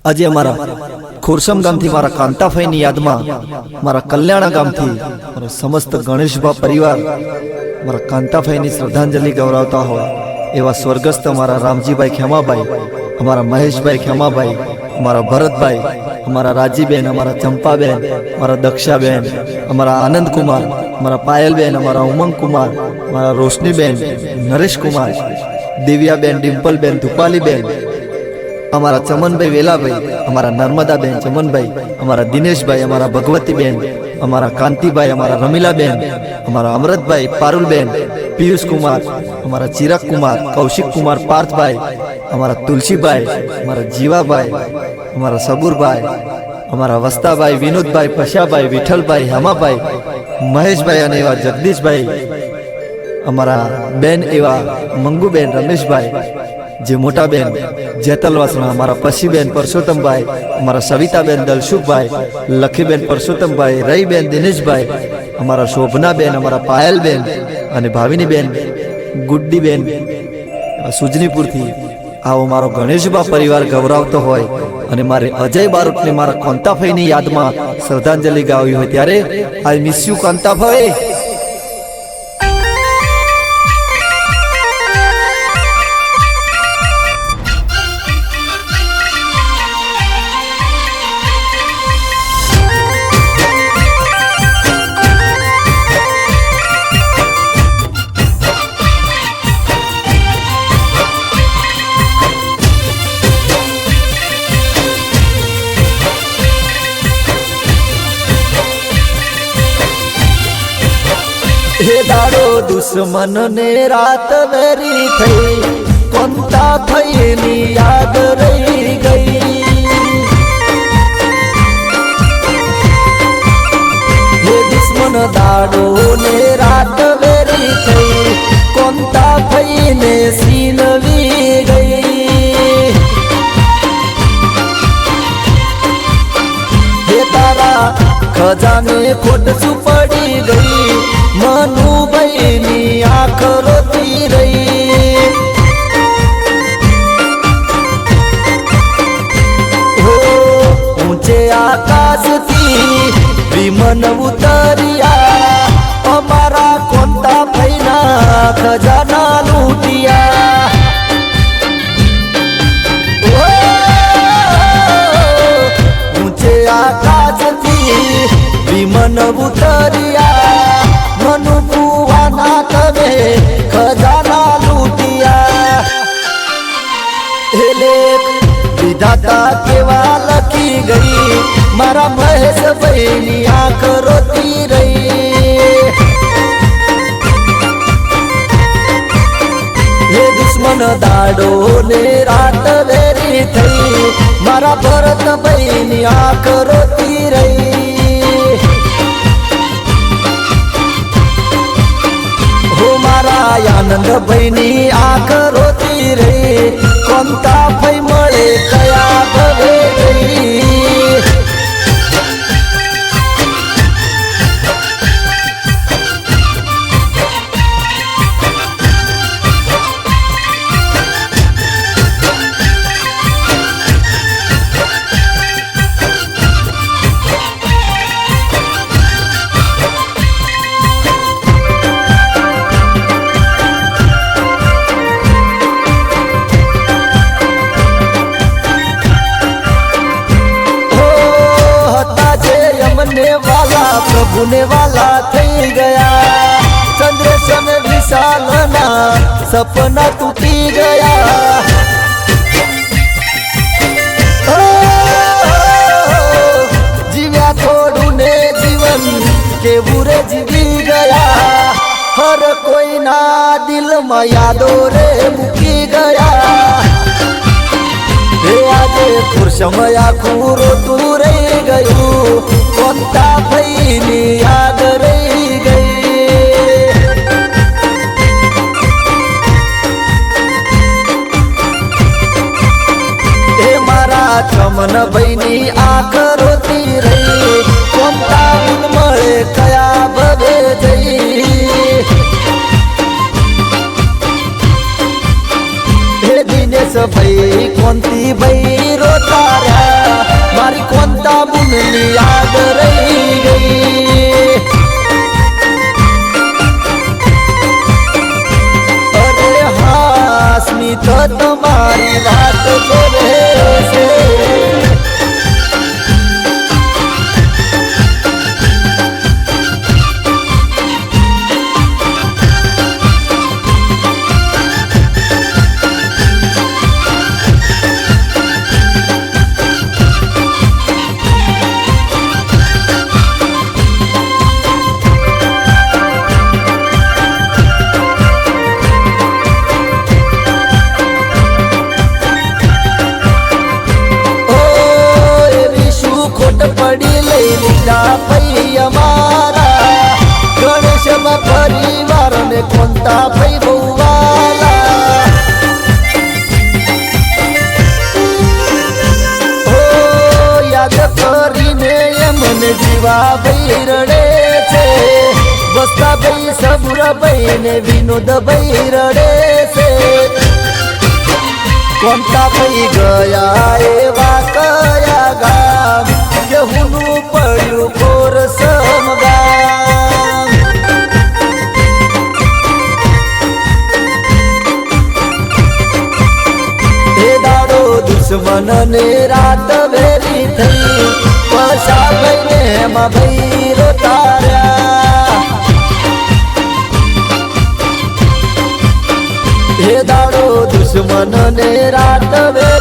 આજે અમારા ખોરસમ ગામથી મારા કાંતાભાઈની યાદમાં મારા કલ્યાણા ગામથી મારો સમસ્ત ગણેશભા પરિવાર મારા કાંતાભાઈની શ્રદ્ધાંજલિ ગૌરવતા હોય એવા સ્વર્ગસ્થ અમારા રામજીભાઈ ખેમાભાઈ, અમારા મહેશભાઈ ખેમાભાઈ, અમારા ભરતભાઈ, અમારા રાજીબેન, અમારા ચંપાબેન, અમારા દક્ષાબેન, અમારા આનંદકુમાર, અમારા પાયલબેન, અમારા ઉમંગકુમાર, અમારા રોશનીબેન, નરેશકુમાર, દિવ્યાબેન, ડિમ્પલબેન, ધુપાલીબેન, અમારા ચમનભાઈ વેલાભાઈ, અમારા નર્મદાબેન ચમનભાઈ, અમારા દિનેશભાઈ, અમારા ભગવતીબેન, અમારા કાંતિભાઈ, અમારા રમીલાબેન, અમારા અમૃતભાઈ, પારુલબેન, પિયુષકુમાર, અમારા ચિરાગકુમાર, કૌશિકકુમાર, પાર્થભાઈ, અમારા તુલસીભાઈ, અમારા જીવાભાઈ, અમારા સબુરભાઈ, અમારા વસ્તાભાઈ, વિનોદભાઈ, પશાભાઈ, વિઠ્ઠલભાઈ, હેમાભાઈ, મહેશભાઈ અને એવા જગદીશભાઈ, અમારા બેન એવા મંગુબેન, રમેશભાઈ, જે મોટા બેન જેતલવાસણા, અમારા પશીબેન પરસોત્તમભાઈ, અમારા સવિતાબેન દલસુખભાઈ, લખીબેન પરસોત્તમભાઈ, રઈબેન દિનેશભાઈ, અમારા શોભનાબેન, અમારા પાયલબેન અને ભાવિનીબેન, ગુડ્ડીબેન સુજનીપુરથી આવો મારો ગણેશભા પરિવાર ગૌરવતો હોય અને મારે અજય બારોટને મારા કાંતાભાઈની યાદમાં શ્રદ્ધાંજલિ ગાવી હોય ત્યારે આઈ મિસ યુ કાંતાભાઈ. हे दाड़ो दुश्मन ने रात वेरी थई, कांताभाईनी याद रही गई. हे दुश्मन दाड़ो ने रात वेरी थई, कांताभाईने सीनवी गई. हे तारा खजाने खोट सुपड़ी गई, मनुभाईनी आँख रोती रही. हो ऊंचे आकाश थी विमन उतरिया, अमारा कांताभाईना खजाना लूटिया. ऊंचे आकाश थी विमन उतरिया, मनुपुआना कवे खजाना लूटिया. हेले विधाता केवा लखी गई, मारा महेश भाईनी आँख रोती रही. हे दुश्मन दाड़ो ने रात वेरी थई, मारा भरत भाईनी आँख रोती रही. आनंद भाईनी आँख रोती रही, कांताभाई मळे कया भवे गई. प्रभुने वाला थई गया, चंद्रेशन विशालना सपना टूटी गया. जीव्या थोड़ू ने जीवन के बुरे जीवी गया, हर कोई ना दिल में यादो रे मुकी गया. हे आजे खुरशम आखू रोतू रही गयू, कांताभाईनी याद रही गई. हे मारा चमन भाईनी आँख रोती रही, कांताभाई मळे कया भवे जई. हे दिनेश भाई कांतीभाई रोता रहा, લઈ લીધા પૈ અમારા ગણેશમાં પરિવાર ને કોંતા પૈ બહુવાલા ઓ યાદ કરીને એમને જીવા ભાઈ રડે છે વસ્તા ભાઈ સબુર ભાઈ ને વિનોદ ભાઈ રડે છે કોંતા ભાઈ ગયા એવા કયા ગામ કે હુનું પડ્યું ખોરસમ ગામ એ દાડો દુશ્મન ને રાત વેરી થઈ પશા ભાઈ ને એમાં ભાઈ રોતાર્યા એ દાડો દુશ્મન ને રાત વે